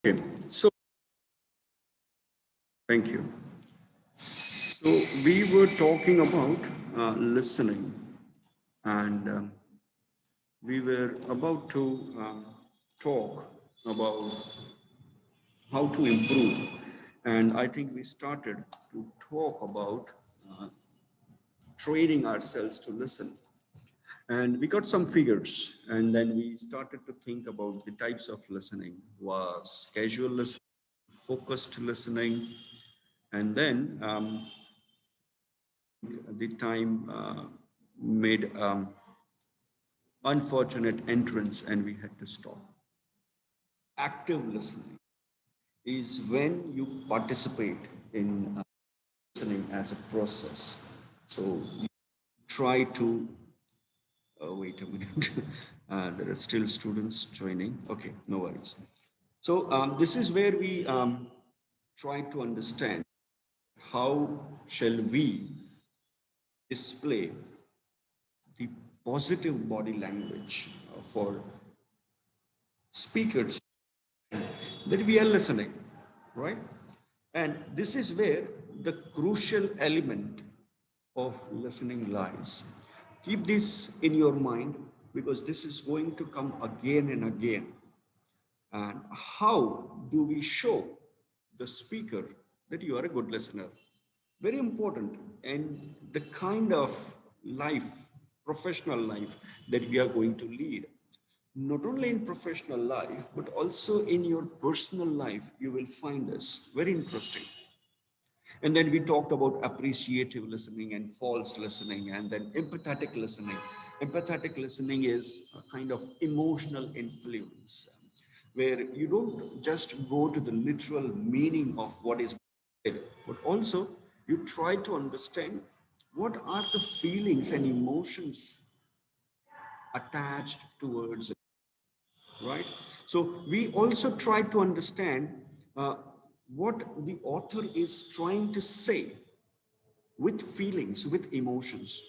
Okay, so thank you. So we were talking about listening, and we were about to talk about how to improve. And I think we started to talk about uh, training ourselves to listen. And we got some figures, and then we started to think about the types of listening was casual listening, focused listening, and then the time made unfortunate entrance and we had to stop. Active listening is when you participate in listening as a process. So you try to, wait a minute, there are still students joining. Okay, no worries. So this is where we try to understand how shall we display the positive body language for speakers that we are listening, right? And this is where the crucial element of listening lies. Keep this in your mind because this is going to come again and again. And how do we show the speaker that you are a good listener? Very important. And the kind of life, professional life that we are going to lead. Not only in professional life, but also in your personal life, you will find this very interesting. And then we talked about appreciative listening and false listening, and then empathetic listening. Empathetic listening is a kind of emotional influence where you don't just go to the literal meaning of what is said, but also you try to understand what are the feelings and emotions attached towards it, right? So we also try to understand uh, what the author is trying to say with feelings, with emotions,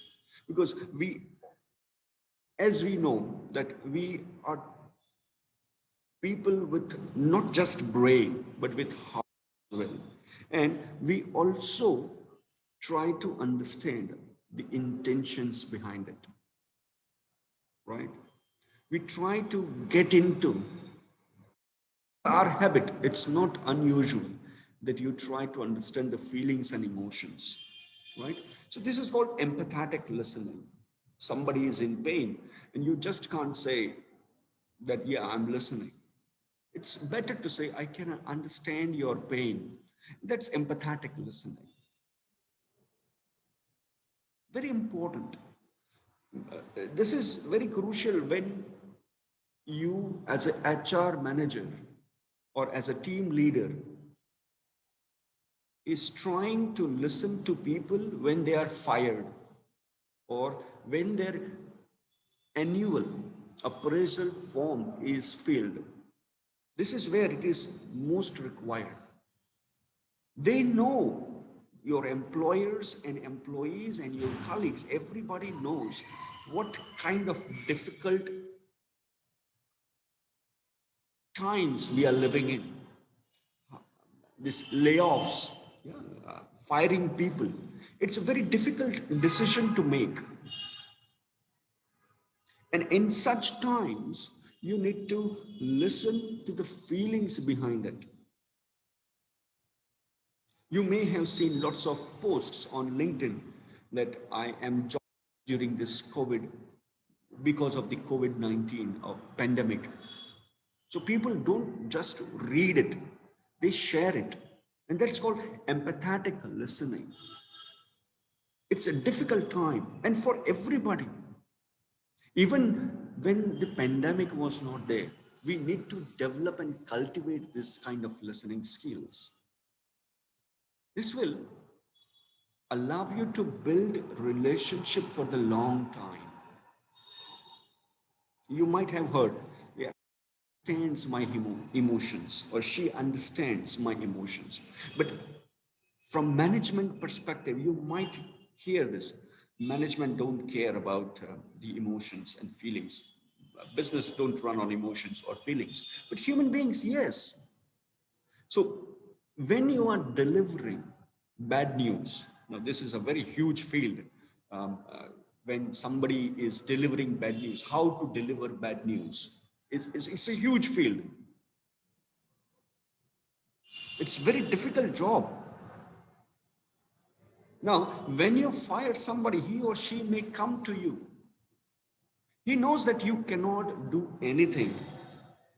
because we, as we know, that we are people with not just brain but with heart as well, and we also try to understand the intentions behind it, right? We try to get into our habit. It's not unusual that you try to understand the feelings and emotions, right? So this is called empathetic listening. Somebody is in pain and you just can't say that, yeah, I'm listening. It's better to say, I can understand your pain. That's empathetic listening. Very important. This is very crucial when you, as an HR manager or as a team leader, is trying to listen to people when they are fired or when their annual appraisal form is filled. This is where it is most required. They know, your employers and employees and your colleagues, everybody knows what kind of difficult times we are living in. These layoffs, yeah, firing people. It's a very difficult decision to make. And in such times, you need to listen to the feelings behind it. You may have seen lots of posts on LinkedIn that I am during this COVID because of the COVID-19 pandemic. So people don't just read it, they share it. And that's called empathetic listening. It's a difficult time, and for everybody. Even when the pandemic was not there, we need to develop and cultivate this kind of listening skills. This will allow you to build relationship for the long time. You might have heard, yeah, understands my emotions, or she understands my emotions. But from management perspective, you might hear this. Management don't care about the emotions and feelings. Business don't run on emotions or feelings. But human beings, yes. So when you are delivering bad news, now this is a very huge field. Um, uh, when somebody is delivering bad news, how to deliver bad news, it's a huge field. It's a very difficult job. Now, when you fire somebody, he or she may come to you. He knows that you cannot do anything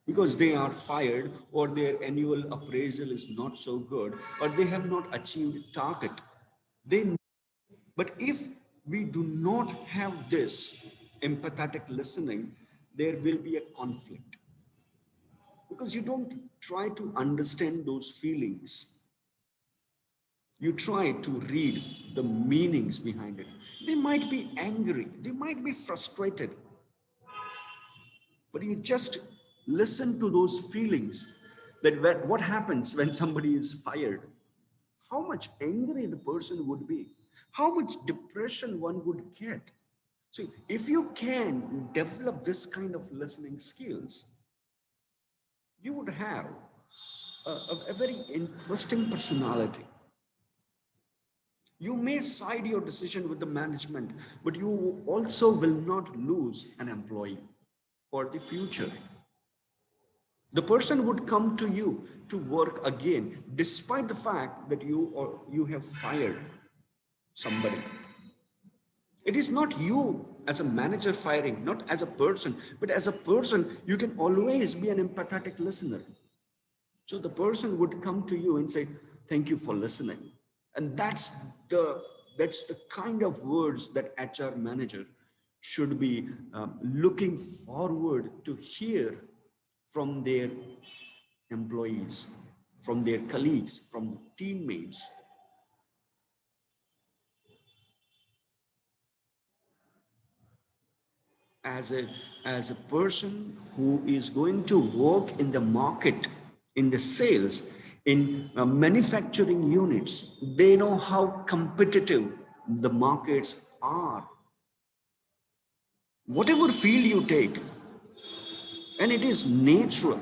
because they are fired or their annual appraisal is not so good or they have not achieved target. They, but if we do not have this empathetic listening, there will be a conflict because you don't try to understand those feelings. You try to read the meanings behind it. They might be angry, they might be frustrated, but you just listen to those feelings that what happens when somebody is fired, how much angry the person would be, how much depression one would get. So if you can develop this kind of listening skills, you would have a very interesting personality. You may side your decision with the management, but you also will not lose an employee for the future. The person would come to you to work again, despite the fact that you have fired somebody. It is not you as a manager firing, not as a person, but as a person, you can always be an empathetic listener. So the person would come to you and say, "Thank you for listening." And the that's the kind of words that HR manager should be looking forward to hear from their employees, from their colleagues, from teammates. As a person who is going to work in the market, in the sales, in manufacturing units, they know how competitive the markets are, whatever field you take. And it is natural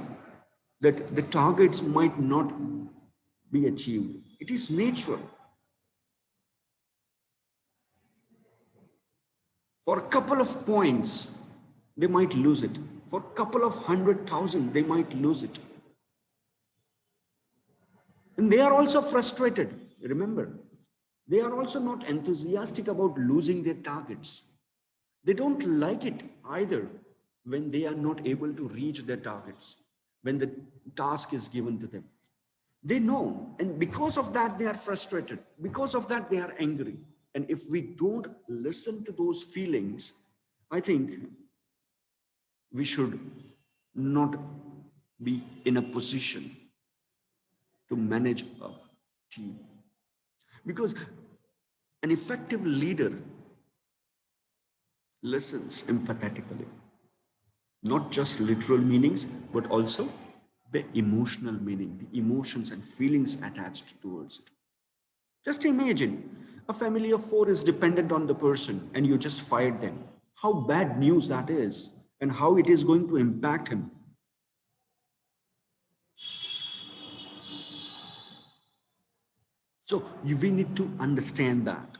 that the targets might not be achieved. It is natural. For a couple of points they might lose it, for a couple of 100,000 they might lose it. And they are also frustrated. Remember, they are also not enthusiastic about losing their targets. They don't like it either when they are not able to reach their targets, when the task is given to them. They know, and because of that, they are frustrated. Because of that, they are angry. And if we don't listen to those feelings, I think we should not be in a position to manage a team. Because an effective leader listens empathetically, not just literal meanings, but also the emotional meaning, the emotions and feelings attached towards it. Just imagine a family of four is dependent on the person and you just fired them. How bad news that is and how it is going to impact him. So we need to understand that,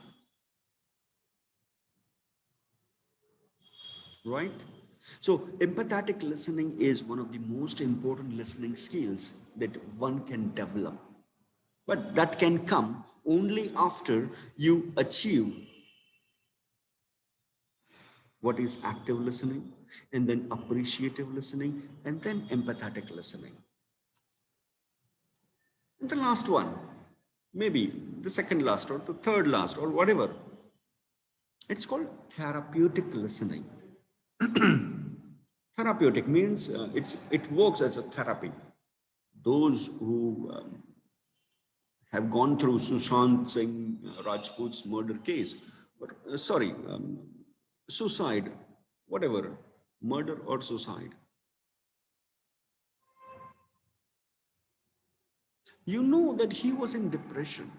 right? So empathetic listening is one of the most important listening skills that one can develop. But that can come only after you achieve what is active listening, and then appreciative listening, and then empathetic listening. And the last one, maybe the second last or the third last or whatever, it's called therapeutic listening. Therapeutic means it works as a therapy. Those who have gone through Sushant Singh Rajput's murder case, but suicide, whatever, murder or suicide. You know that he was in depression,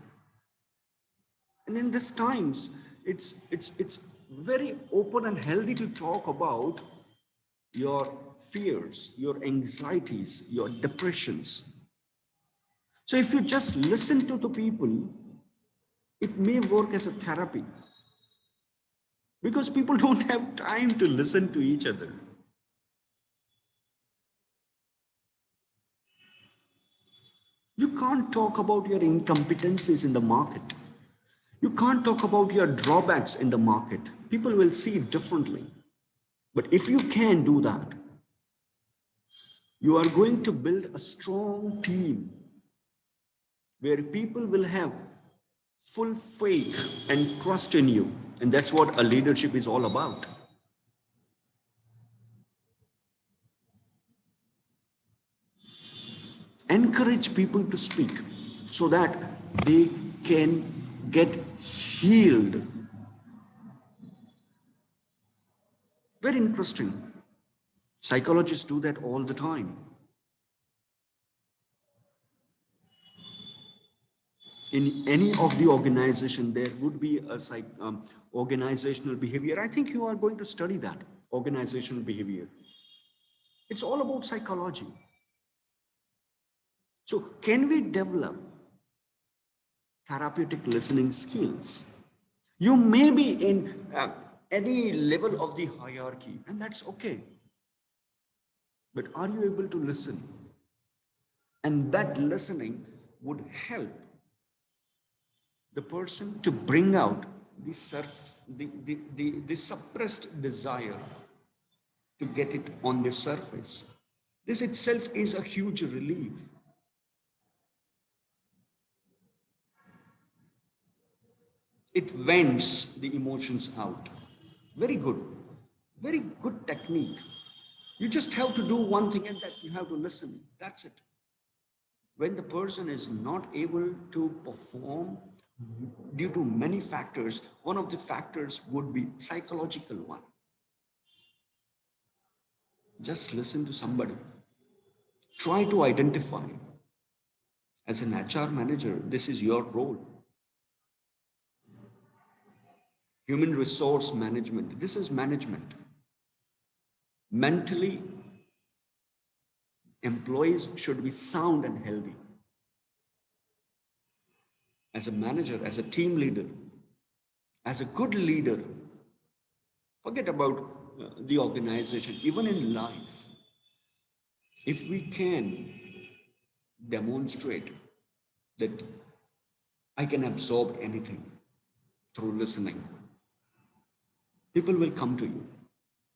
and in these times, it's very open and healthy to talk about your fears, your anxieties, your depressions. So if you just listen to the people, it may work as a therapy because people don't have time to listen to each other. You can't talk about your incompetencies in the market. You can't talk about your drawbacks in the market. People will see it differently. But if you can do that, you are going to build a strong team where people will have full faith and trust in you. And that's what a leadership is all about. Encourage people to speak so that they can get healed. Very interesting. Psychologists do that all the time. In any of the organization, there would be a organizational behavior. I think you are going to study that, organizational behavior. It's all about psychology. So can we develop therapeutic listening skills? You may be in any level of the hierarchy, and that's okay. But are you able to listen? And that listening would help the person to bring out the suppressed desire to get it on the surface. This itself is a huge relief. It vents the emotions out. Very good. Very good technique. You just have to do one thing, and that you have to listen. That's it. When the person is not able to perform due to many factors, one of the factors would be psychological one. Just listen to somebody. Try to identify. As an HR manager, this is your role. Human resource management, this is management. Mentally, employees should be sound and healthy. As a manager, as a team leader, as a good leader, forget about the organization, even in life, if we can demonstrate that I can absorb anything through listening, people will come to you.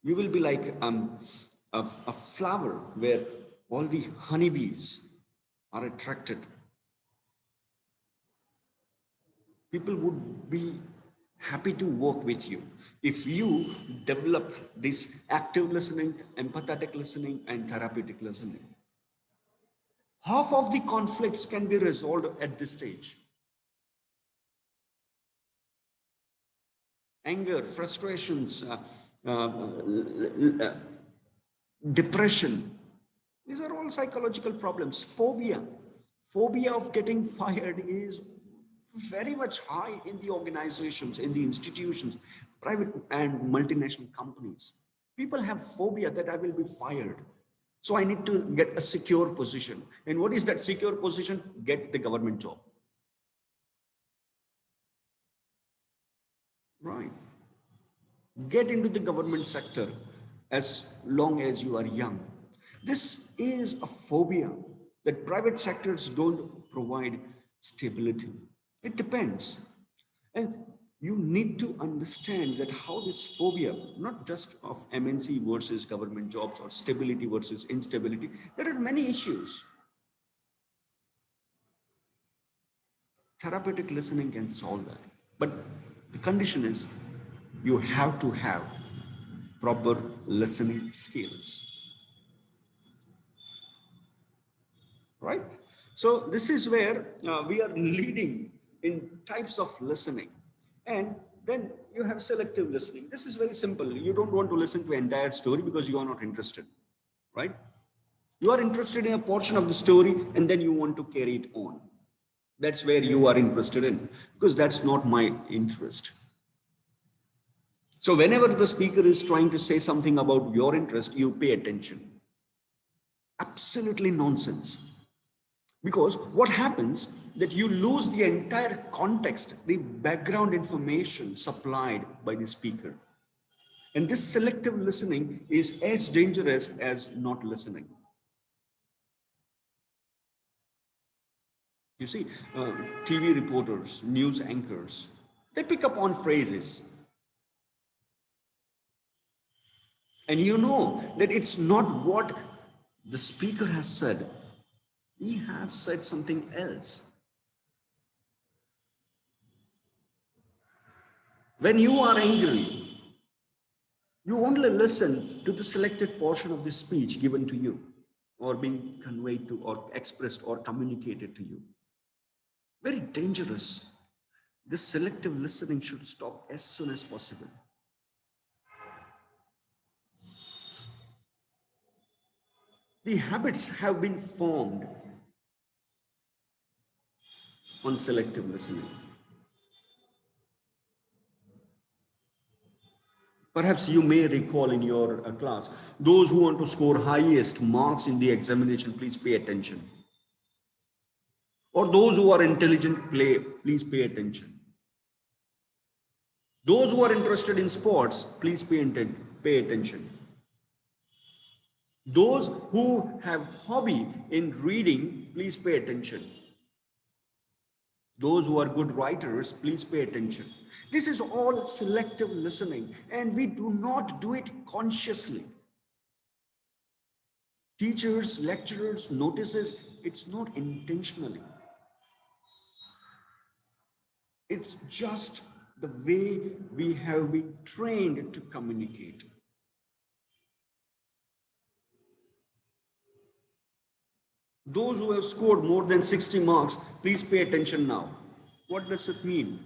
You will be like a flower where all the honeybees are attracted. People would be happy to work with you if you develop this active listening, empathetic listening, and therapeutic listening. Half of the conflicts can be resolved at this stage. Anger, frustrations, depression, these are all psychological problems. Phobia of getting fired is very much high in the organizations, in the institutions, private and multinational companies. People have phobia that I will be fired. So I need to get a secure position. And what is that secure position? Get the government job. Right. Get into the government sector as long as you are young. This is a phobia that private sectors don't provide stability. It depends. And you need to understand that how this phobia, not just of MNC versus government jobs or stability versus instability, there are many issues. Therapeutic listening can solve that. But the condition is you have to have proper listening skills. Right? So this is where we are leading in types of listening. And then you have selective listening. This is very simple. You don't want to listen to an entire story because you are not interested, right? You are interested in a portion of the story and then you want to carry it on. That's where you are interested in, because that's not my interest. So whenever the speaker is trying to say something about your interest, you pay attention. Absolutely nonsense. Because what happens that you lose the entire context, the background information supplied by the speaker. And this selective listening is as dangerous as not listening. You see, TV reporters, news anchors, they pick up on phrases. And you know that it's not what the speaker has said. He has said something else. When you are angry, you only listen to the selected portion of the speech given to you, or being conveyed to, or expressed, or communicated to you. Very dangerous. This selective listening should stop as soon as possible. The habits have been formed on selective listening. Perhaps you may recall in your class, those who want to score highest marks in the examination, please pay attention. Or those who are intelligent, please pay attention. Those who are interested in sports, please pay attention. Those who have hobby in reading, please pay attention. Those who are good writers, please pay attention. This is all selective listening, and we do not do it consciously. Teachers, lecturers, notices, it's not intentionally. It's just the way we have been trained to communicate. Those who have scored more than 60 marks, please pay attention now. What does it mean?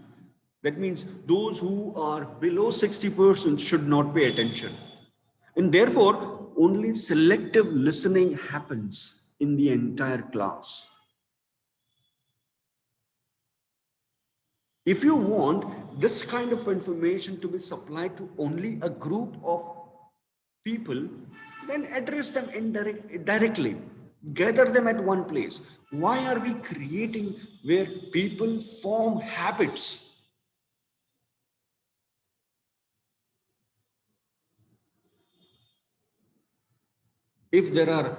That means those who are below 60% should not pay attention. And therefore, only selective listening happens in the entire class. If you want this kind of information to be supplied to only a group of people, then address them directly. Gather them at one place. Why are we creating where people form habits? If there are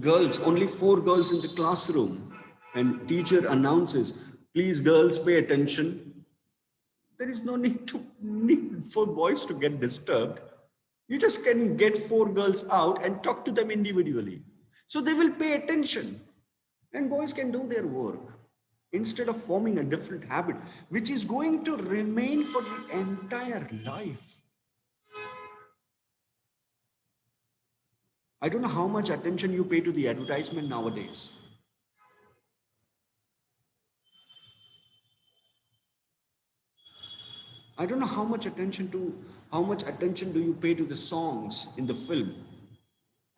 girls, only 4 girls in the classroom, and teacher announces, please girls pay attention, there is no need for boys to get disturbed. You just can get 4 girls out and talk to them individually. So they will pay attention and boys can do their work instead of forming a different habit, which is going to remain for the entire life. I don't know how much attention you pay to the advertisement nowadays. I don't know how much attention do you pay to the songs in the film.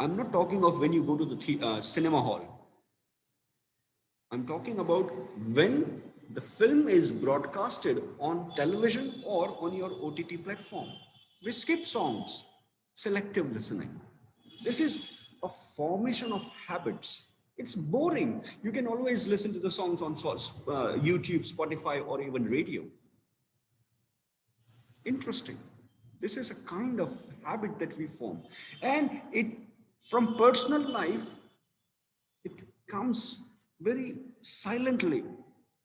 I'm not talking of when you go to the cinema hall. I'm talking about when the film is broadcasted on television or on your OTT platform. We skip songs, selective listening. This is a formation of habits. It's boring. You can always listen to the songs on YouTube, Spotify, or even radio. Interesting. This is a kind of habit that we form. And it, from personal life, it comes very silently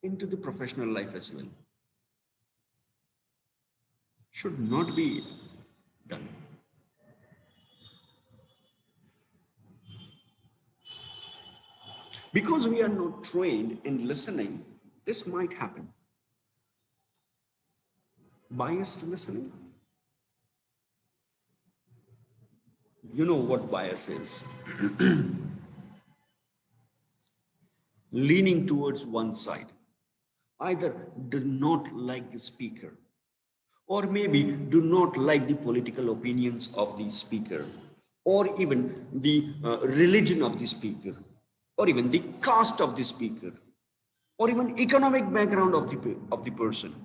into the professional life as well. Should not be done. Because we are not trained in listening, this might happen. Biased listening. You know what bias is. Leaning towards one side. Either do not like the speaker, or maybe do not like the political opinions of the speaker, or even the religion of the speaker, or even the caste of the speaker, or even economic background of the person,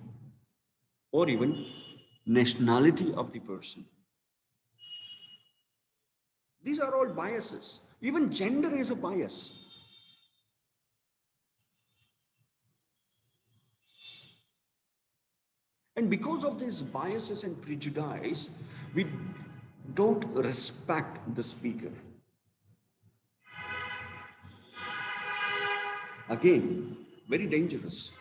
or even nationality of the person. These are all biases. Even gender is a bias. And because of these biases and prejudice, we don't respect the speaker. Again, very dangerous.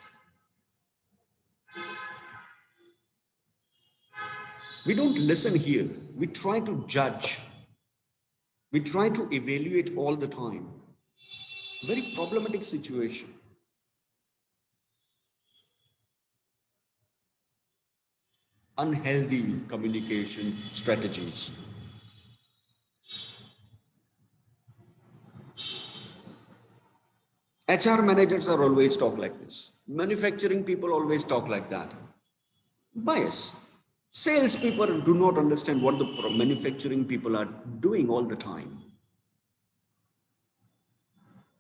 We don't listen here. We try to judge. We try to evaluate all the time. Very problematic situation. Unhealthy communication strategies. HR managers are always talk like this. Manufacturing people always talk like that. Bias. Sales people do not understand what the manufacturing people are doing all the time.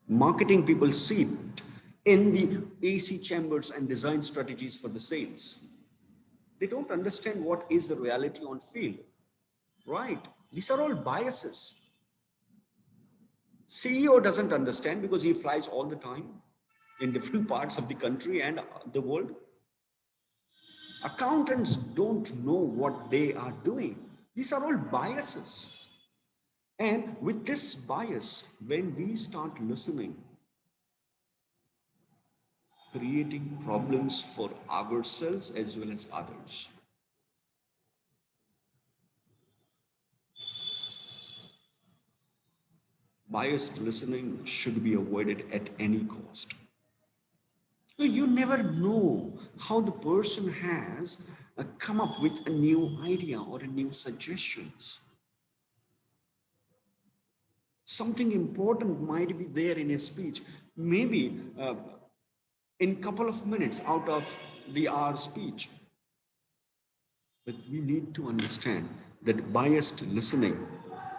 Marketing people sit in the AC chambers and design strategies for the sales. They don't understand what is the reality on field, right? These are all biases. CEO doesn't understand because he flies all the time in different parts of the country and the world. Accountants don't know what they are doing. These are all biases. And with this bias, when we start listening, creating problems for ourselves as well as others. Biased listening should be avoided at any cost. You never know how the person has come up with a new idea or a new suggestions. Something important might be there in a speech. Maybe in couple of minutes out of the hour speech. But we need to understand that biased listening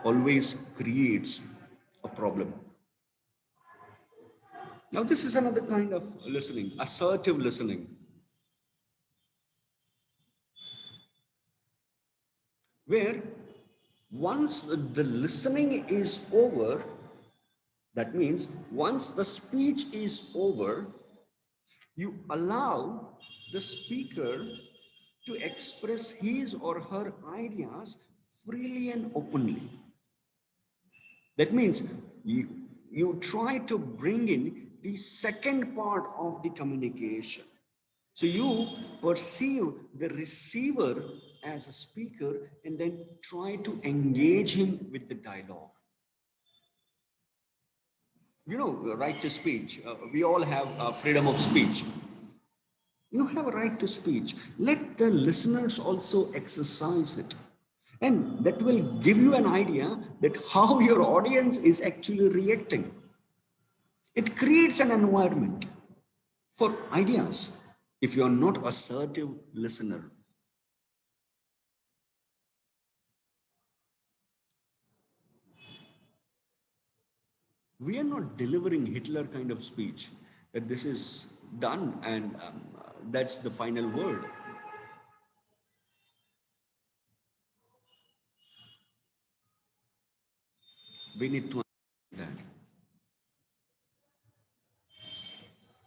always creates a problem. Now, this is another kind of listening, assertive listening, where once the listening is over, that means once the speech is over, you allow the speaker to express his or her ideas freely and openly. That means you try to bring in the second part of the communication. So you perceive the receiver as a speaker and then try to engage him with the dialogue. You know, right to speech. We all have freedom of speech. You have a right to speech. Let the listeners also exercise it. And that will give you an idea that how your audience is actually reacting. It creates an environment for ideas. If you are not assertive listener, we are not delivering Hitler kind of speech that this is done and that's the final word. We need to understand that.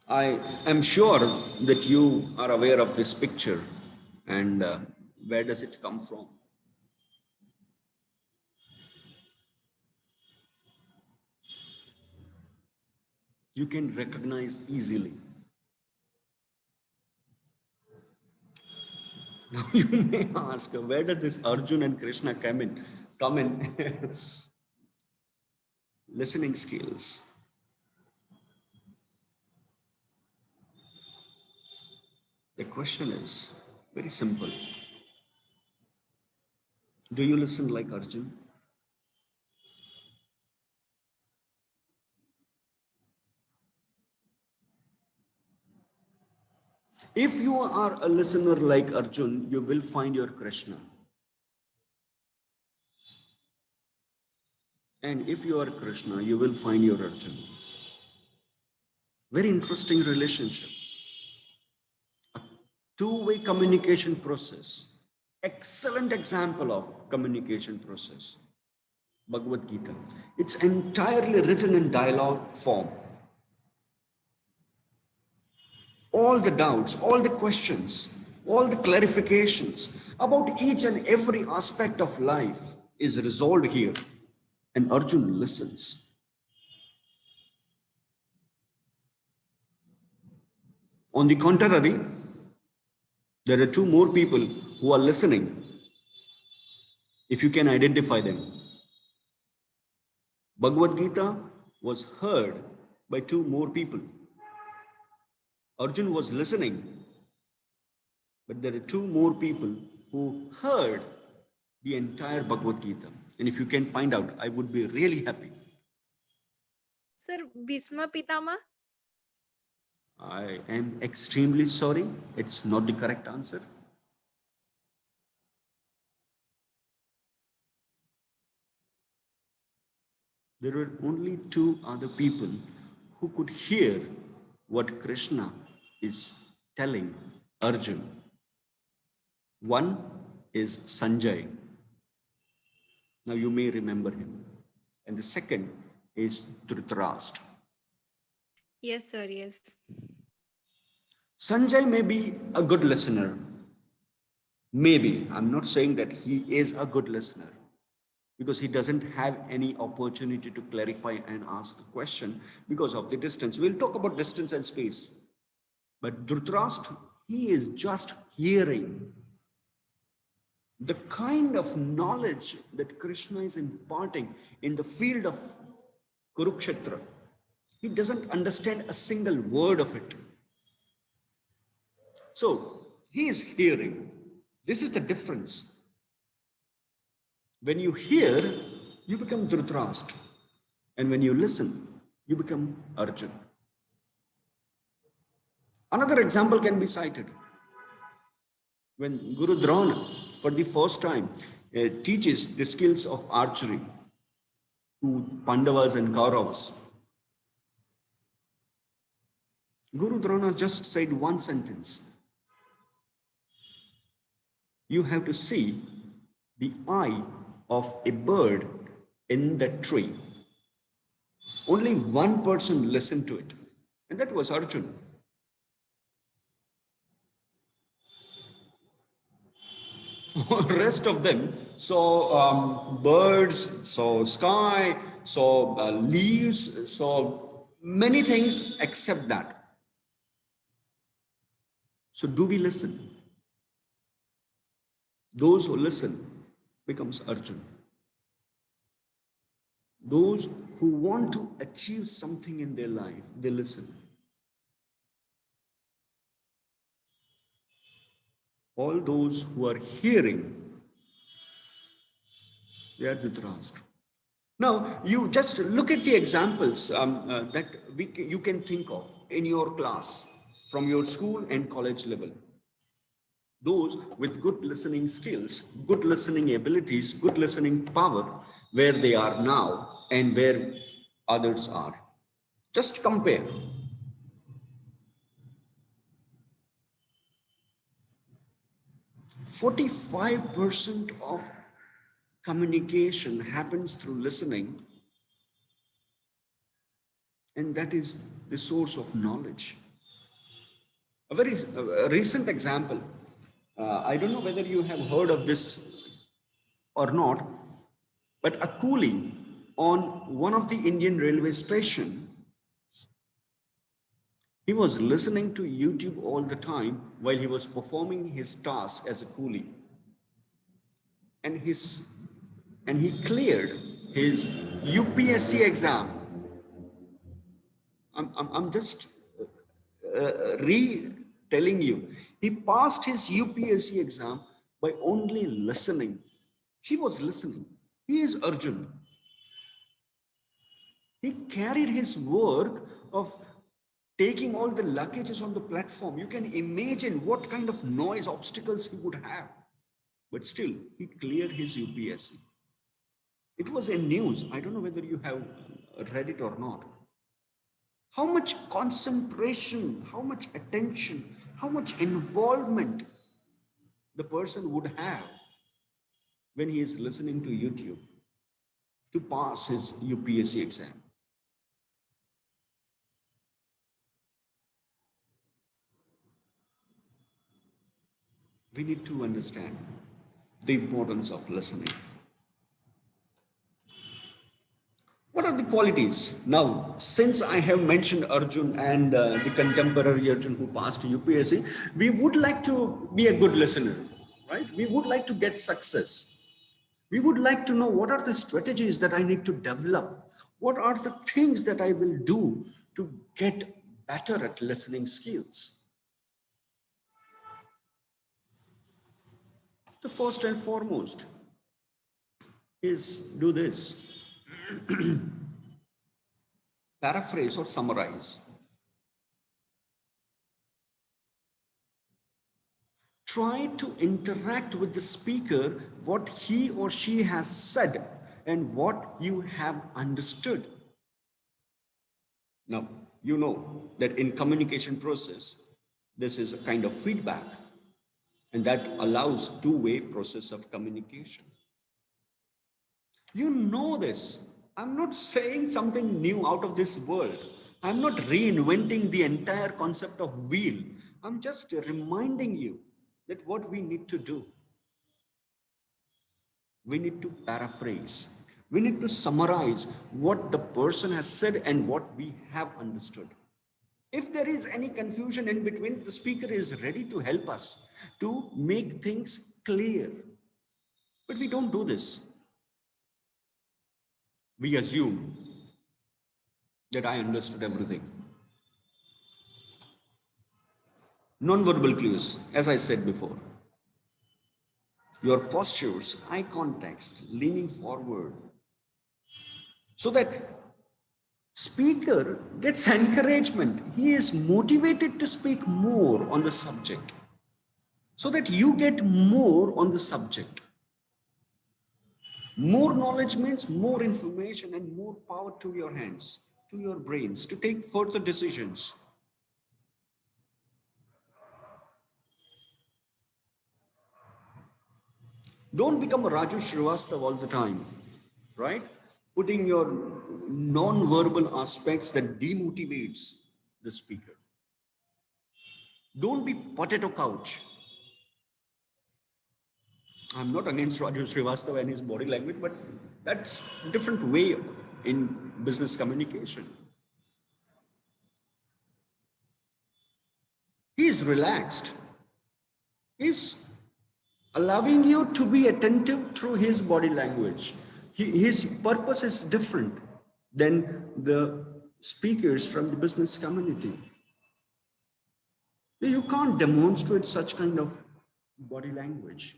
I am sure that you are aware of this picture and where does it come from? You can recognize easily. Now you may ask, where does this Arjun and Krishna come in? Come in. Listening skills. The question is very simple. Do you listen like Arjun? If you are a listener like Arjun, you will find your Krishna. And if you are Krishna, you will find your Arjun. Very interesting relationship. A two-way communication process. Excellent example of communication process. Bhagavad Gita. It's entirely written in dialogue form. All the doubts, all the questions, All the clarifications about each and every aspect of life is resolved here. And Arjun listens. On the contrary, there are two more people who are listening. If you can identify them, Bhagavad Gita was heard by two more people. Arjun was listening, but there are two more people who heard the entire Bhagavad Gita. And if you can find out, I would be really happy. Sir, Bhisma Pitama? I am extremely sorry. It's not the correct answer. There were only two other people who could hear what Krishna is telling Arjun. One is Sanjay. Now you may remember him. And the second is Dhritarashtra. Yes, sir, yes. Sanjay may be a good listener. Maybe. I'm not saying that he is a good listener because he doesn't have any opportunity to clarify and ask a question because of the distance. We'll talk about distance and space. But Dhritarashtra, he is just hearing the kind of knowledge that Krishna is imparting in the field of Kurukshetra. He doesn't understand a single word of it. So he is hearing. This is the difference. When you hear, you become Dhritarashtra. And when you listen, you become Arjun. Another example can be cited. When Guru Drona, for the first time, teaches the skills of archery to Pandavas and Kauravas, Guru Drona just said one sentence. You have to see the eye of a bird in the tree. Only one person listened to it, and that was Arjun. Rest of them saw birds, saw sky, saw leaves, saw many things except that. So do we listen? Those who listen becomes Arjun. Those who want to achieve something in their life, they listen. All those who are hearing, they are Dhritarashtra. Now, you just look at the examples that you can think of in your class from your school and college level. Those with good listening skills, good listening abilities, good listening power, where they are now and where others are. Just compare. 45% of communication happens through listening, and that is the source of knowledge. A very recent example, I don't know whether you have heard of this or not, but a coolie on one of the Indian railway station, he was listening to YouTube all the time while he was performing his task as a coolie. And he cleared his UPSC exam. I'm just retelling you. He passed his UPSC exam by only listening. He was listening. He is Arjun. He carried his work of taking all the luggages on the platform. You can imagine what kind of noise, obstacles he would have. But still, he cleared his UPSC. It was in news. I don't know whether you have read it or not. How much concentration, how much attention, how much involvement the person would have when he is listening to YouTube to pass his UPSC exam. we need to understand the importance of listening. What are the qualities? Now, since I have mentioned Arjun and the contemporary Arjun who passed UPSC, we would like to be a good listener, right? We would like to get success. We would like to know what are the strategies that I need to develop? What are the things that I will do to get better at listening skills? The first and foremost is do this. Paraphrase or summarize. Try to interact with the speaker what he or she has said and what you have understood. Now, you know that in communication process, this is a kind of feedback, and that allows two-way process of communication. You know this. I'm not saying something new out of this world. I'm not reinventing the entire concept of wheel. I'm just reminding you that what we need to do. We need to paraphrase. We need to summarize what the person has said and what we have understood. If there is any confusion in between, the speaker is ready to help us to make things clear. But we don't do this. We assume that I understood everything. Non-verbal clues, as I said before. Your postures, eye context, leaning forward, so that speaker gets encouragement. He is motivated to speak more on the subject, so that you get more on the subject. More knowledge means more information and more power to your hands, to your brains, to take further decisions. Don't become a Raju Srivastav all the time, right? Putting your non-verbal aspects that demotivates the speaker. Don't be potato couch. I'm not against Raju Srivastav and his body language, but that's a different way in business communication. He is relaxed. He's allowing you to be attentive through his body language. His purpose is different than the speakers from the business community. You can't demonstrate such kind of body language.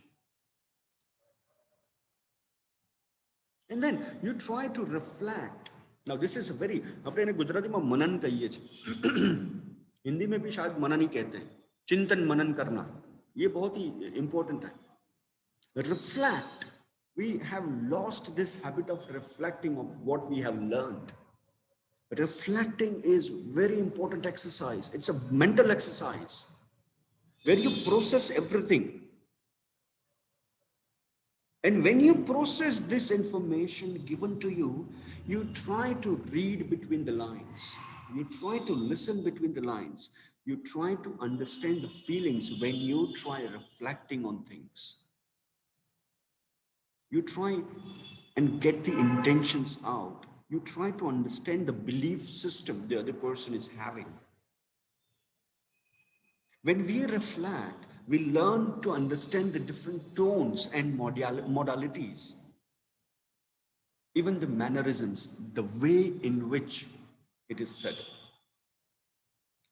And then you try to reflect. Now this is a very, अपने ने गुजराती में मनन कहिए छे, हिंदी में भी शायद मनन ही कहते हैं, चिंतन मनन करना, ये बहुत ही important है. Reflect. We have lost this habit of reflecting of what we have learned. Reflecting is very important exercise. It's a mental exercise where you process everything. And when you process this information given to you, you try to read between the lines. You try to listen between the lines. You try to understand the feelings when you try reflecting on things. You try and get the intentions out. You try to understand the belief system the other person is having. When we reflect, we learn to understand the different tones and modalities, even the mannerisms, the way in which it is said.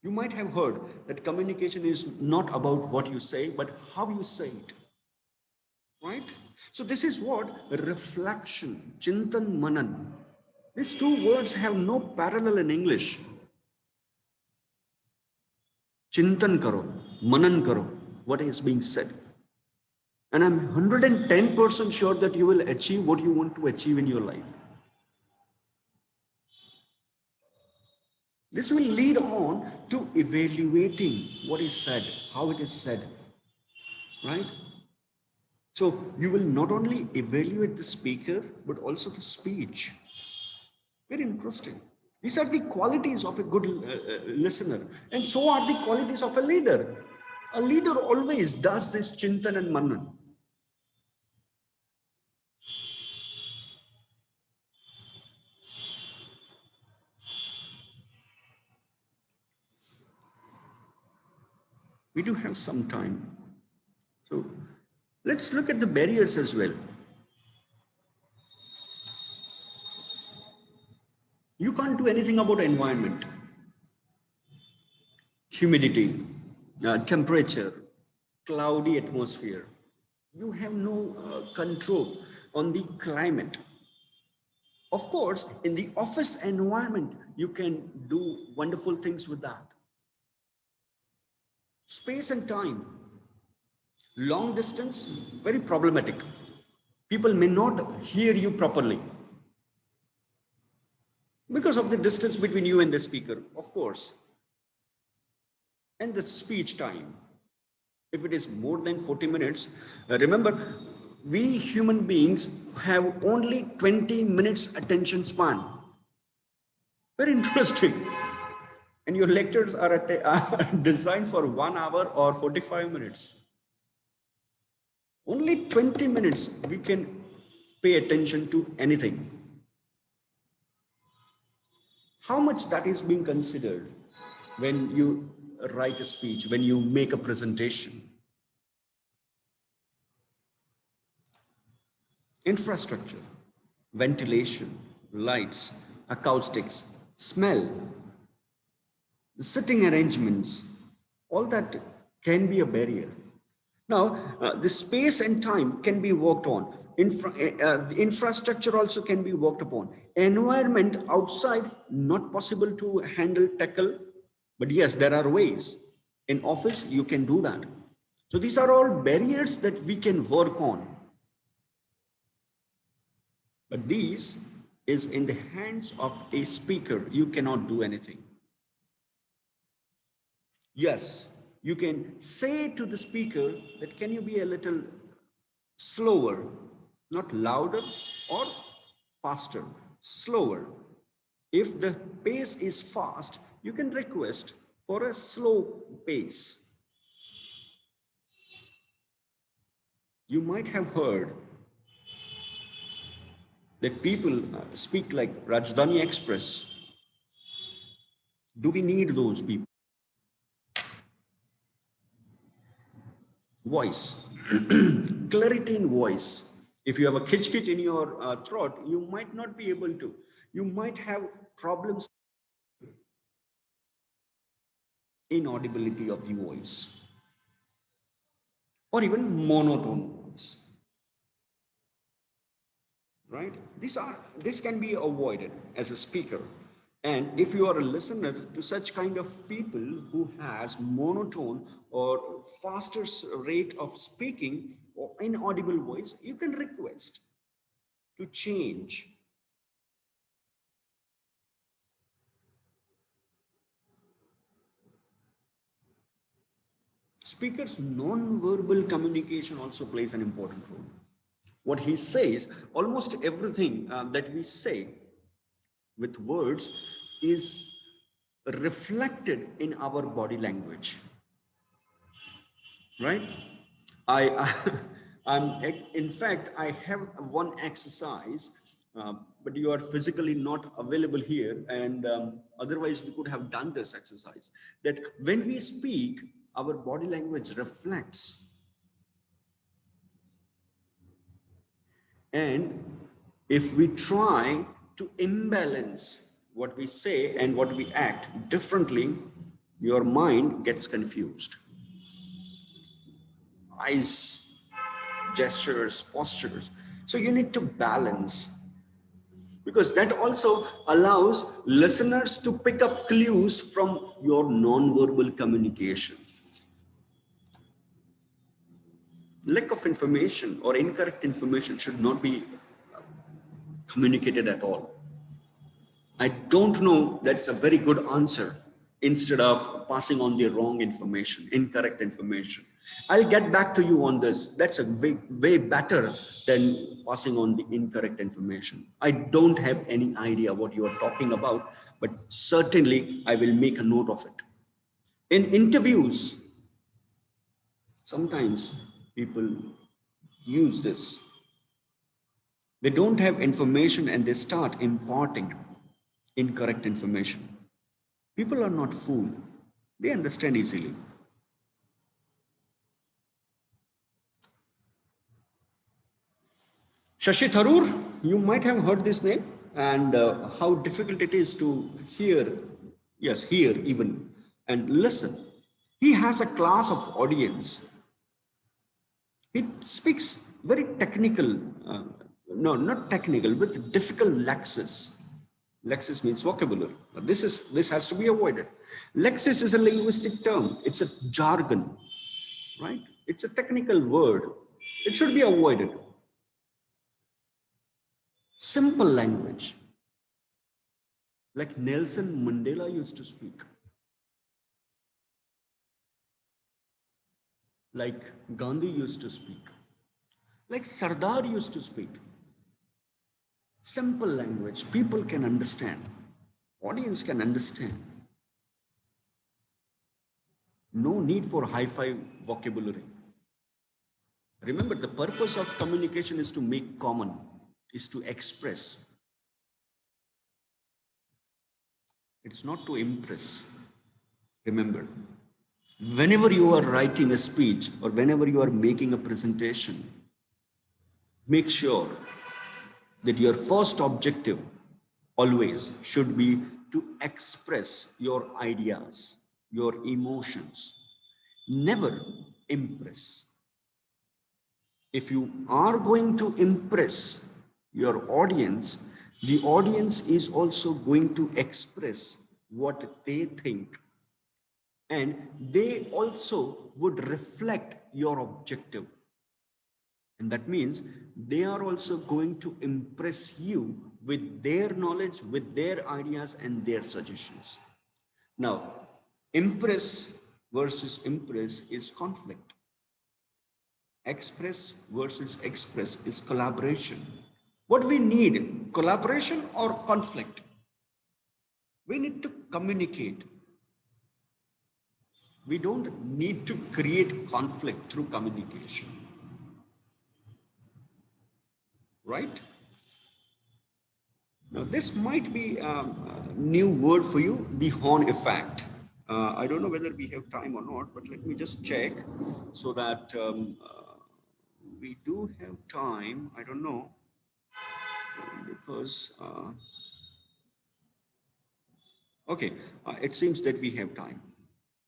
You might have heard that communication is not about what you say, but how you say it. Right? So this is what reflection, chintan manan. These two words have no parallel in English. Chintan karo, manan karo, what is being said. And I'm 110% sure that you will achieve what you want to achieve in your life. This will lead on to evaluating what is said, how it is said, right? So you will not only evaluate the speaker, but also the speech. Very interesting. These are the qualities of a good listener. And so are the qualities of a leader. A leader always does this chintan and manan. We do have some time. So let's look at the barriers as well. You can't do anything about environment, humidity, temperature, cloudy atmosphere. You have no control on the climate. Of course, in the office environment, you can do wonderful things with that. Space and time, long distance, very problematic. People may not hear you properly because of the distance between you and the speaker, of course. And the speech time, if it is more than 40 minutes, remember, we human beings have only 20 minutes attention span. Very interesting. And your lectures are designed for 1 hour or 45 minutes. Only 20 minutes we can pay attention to anything. How much that is being considered when you write a speech, when you make a presentation? Infrastructure, ventilation, lights, acoustics, smell, the sitting arrangements, all that can be a barrier. Now, the space and time can be worked on. The infrastructure also can be worked upon. Environment outside, not possible to handle, tackle, but yes, there are ways. In office, you can do that. So these are all barriers that we can work on. But these is in the hands of a speaker. You cannot do anything. Yes, you can say to the speaker that can you be a little slower, not louder or faster, slower. If the pace is fast, you can request for a slow pace. You might have heard that people speak like Rajdhani Express. Do we need those people? Voice, clarity in voice. If you have a kitch in your throat, you might not be able to. You might have problems, inaudibility of the voice, or even monotone voice. Right? This can be avoided as a speaker. And if you are a listener to such kind of people who has monotone or faster rate of speaking or inaudible voice, you can request to change. Speakers' non-verbal communication also plays an important role. What he says, almost everything that we say with words is reflected in our body language, right? I I'm, in fact, I have one exercise, but you are physically not available here, and otherwise we could have done this exercise. That when we speak, our body language reflects, and if we try to imbalance what we say and what we act differently, your mind gets confused. Eyes, gestures, postures. So you need to balance, because that also allows listeners to pick up clues from your non-verbal communication. Lack of information or incorrect information should not be communicated at all. I don't know, that's a very good answer, instead of passing on the wrong information, incorrect information. I'll get back to you on this. That's a way better than passing on the incorrect information. I don't have any idea what you are talking about, but certainly I will make a note of it. In interviews, Sometimes people use this. They don't have information and they start imparting incorrect information. People are not fooled. They understand easily. Shashi Tharoor, you might have heard this name and how difficult it is to hear, yes, hear even and listen. He has a class of audience. He speaks very technical, no, not technical, but difficult lexis. Lexis means vocabulary. Now, this has to be avoided. Lexis is a linguistic term. It's a jargon, right? It's a technical word. It should be avoided. Simple language, like Nelson Mandela used to speak, like Gandhi used to speak, like Sardar used to speak. Simple language, people can understand, audience can understand. No need for hi-fi vocabulary. Remember, the purpose of communication is to make common, is to express. It's not to impress. Remember, whenever you are writing a speech or whenever you are making a presentation, make sure that your first objective always should be to express your ideas, your emotions, never impress. If you are going to impress your audience, the audience is also going to express what they think, and they also would reflect your objective. And that means they are also going to impress you with their knowledge, with their ideas and their suggestions. Now, impress versus impress is conflict. Express versus express is collaboration. What we need, collaboration or conflict? We need to communicate. We don't need to create conflict through communication, right? Now, this might be a new word for you, the horn effect. I don't know whether we have time or not, but let me just check so that we do have time. I don't know because, okay, it seems that we have time.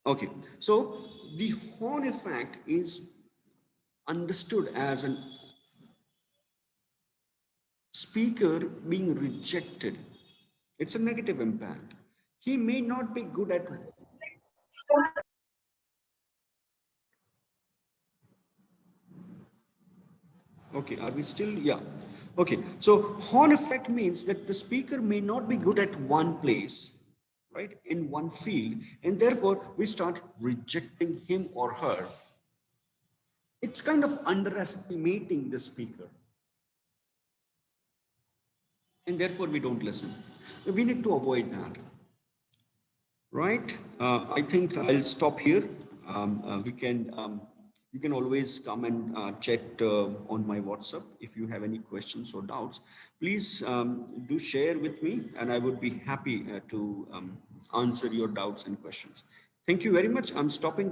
Okay, so the horn effect is understood as an speaker being rejected. It's a negative impact. He may not be good at. Okay, are we still? Yeah. Okay, so horn effect means that the speaker may not be good at one place, right, in one field, and therefore we start rejecting him or her. It's kind of underestimating the speaker, and therefore we don't listen. We need to avoid that. Right. I think I'll stop here. You can always come and chat on my WhatsApp if you have any questions or doubts. Please do share with me, and I would be happy to answer your doubts and questions. Thank you very much. I'm stopping the